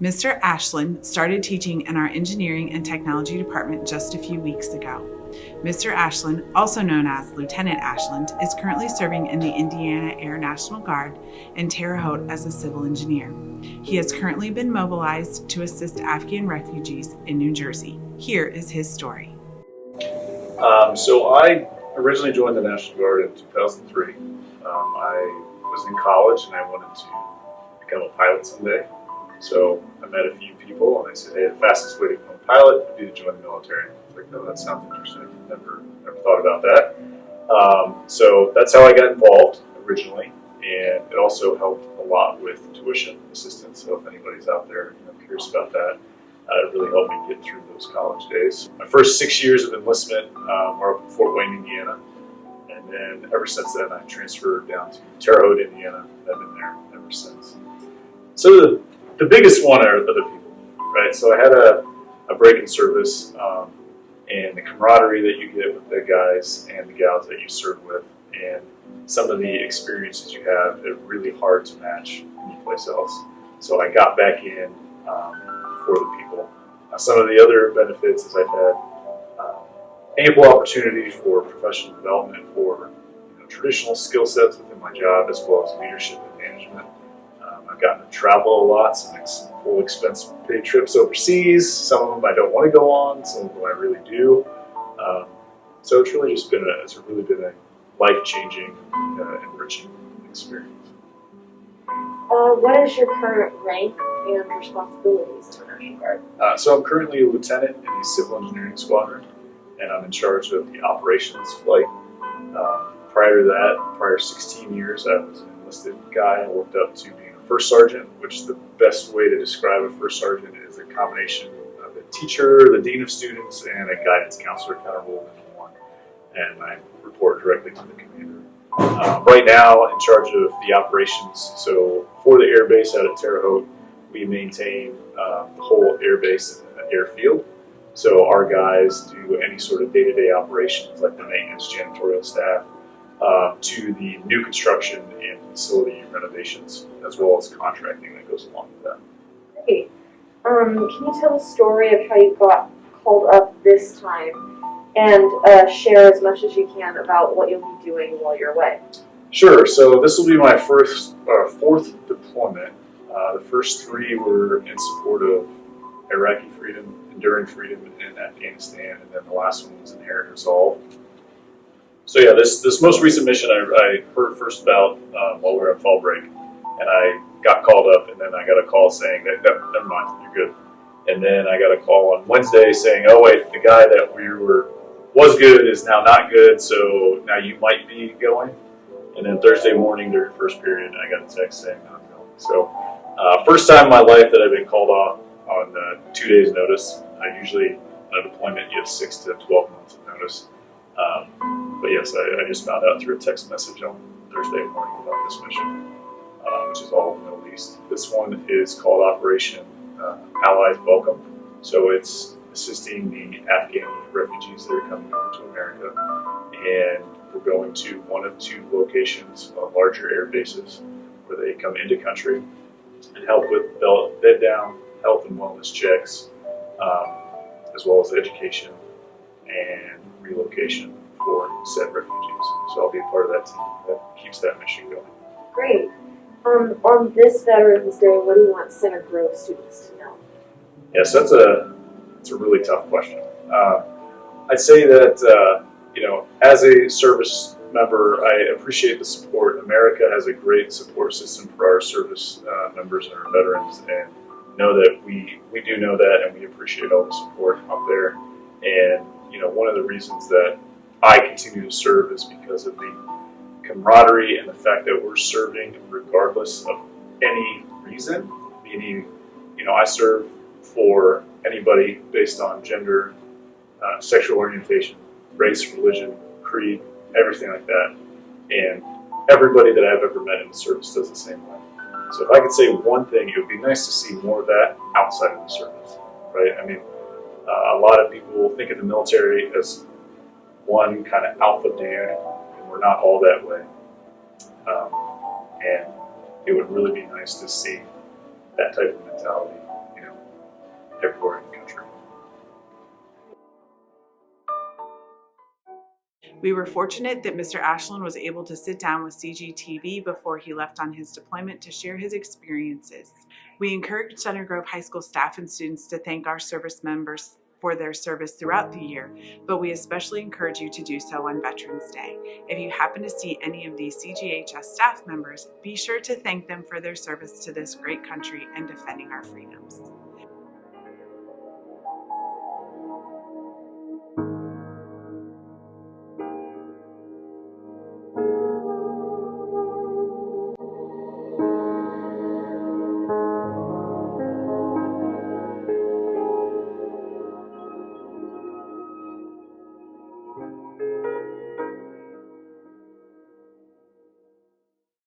Mr. Ashland started teaching in our engineering and technology department just a few weeks ago. Mr. Ashland, also known as Lieutenant Ashland, is currently serving in the Indiana Air National Guard in Terre Haute as a civil engineer. He has currently been mobilized to assist Afghan refugees in New Jersey. Here is his story. So I originally joined the National Guard in 2003. I was in college and I wanted to become a pilot someday. So I met a few people and I said, hey, the fastest way to become a pilot would be to join the military. I was like, no, that sounds interesting. Never thought about that. So that's how I got involved originally, and it also helped a lot with tuition assistance. So if anybody's out there curious about that, it really helped me get through those college days. My first 6 years of enlistment were up in Fort Wayne, Indiana, and then ever since then I transferred down to Terre Haute, Indiana. I've been there ever since. So the biggest one are other people, right? So I had a break in service, and the camaraderie that you get with the guys and the gals that you serve with, and some of the experiences you have, are really hard to match anyplace else. So I got back in for the people. Some of the other benefits is I've had ample opportunity for professional development for traditional skill sets within my job, as well as leadership and management. I've gotten to travel a lot, some full expense paid trips overseas. Some of them I don't want to go on, some of them I really do. So it's really just been a life-changing, enriching experience. What is your current rank and responsibilities in the National Guard? So I'm currently a lieutenant in the Civil Engineering Squadron, and I'm in charge of the operations flight. Prior to that, prior 16 years, I was an enlisted guy. I worked up to being a first sergeant, which the best way to describe a first sergeant is a combination of a teacher, the dean of students, and a guidance counselor kind of rolled into one. And I report directly to the commander. Right now, in charge of the operations. So for the air base out at Terre Haute, we maintain the whole air base and airfield. So our guys do any sort of day-to-day operations like the maintenance, janitorial staff, to the new construction and facility renovations, as well as contracting that goes along with that. Great. Can you tell the story of how you got called up this time, and share as much as you can about what you'll be doing while you're away? Sure. So this will be my fourth deployment. The first three were in support of Iraqi freedom, enduring freedom in Afghanistan, and then the last one was Inherent Resolve. So yeah, this most recent mission I heard first about while we were on fall break, and I got called up, and then I got a call saying that never mind, you're good. And then I got a call on Wednesday saying, oh wait, the guy that was good is now not good, so now you might be going. And then Thursday morning during first period, I got a text saying I'm going. So first time in my life that I've been called off on 2 days notice. I usually, on a deployment, you have 6 to 12 months of notice. But yes, I just found out through a text message on Thursday morning about this mission, which is all in the Middle East. This one is called Operation Allies Welcome. So it's assisting the Afghan refugees that are coming over to America. And we're going to one of two locations of larger air bases where they come into country and help with bed down, health and wellness checks, as well as education and relocation for said refugees. So I'll be a part of that team that keeps that mission going. Great. On this Veterans Day, what do you want Center Grove students to know? Yes, that's a really tough question. I'd say that as a service member, I appreciate the support. America has a great support system for our service members and our veterans, and know that we do know that, and we appreciate all the support out there. And one of the reasons that I continue to serve is because of the camaraderie and the fact that we're serving regardless of any reason. Meaning, I serve for anybody based on gender, sexual orientation, race, religion, creed, everything like that. And everybody that I've ever met in the service does the same way. So if I could say one thing, it would be nice to see more of that outside of the service, right? I mean, a lot of people think of the military as one kind of alpha dude, and we're not all that way. And it would really be nice to see that type of mentality everywhere in the country. We were fortunate that Mr. Ashland was able to sit down with CGTV before he left on his deployment to share his experiences. We encouraged Center Grove High School staff and students to thank our service members for their service throughout the year, but we especially encourage you to do so on Veterans Day. If you happen to see any of these CGHS staff members, be sure to thank them for their service to this great country and defending our freedoms.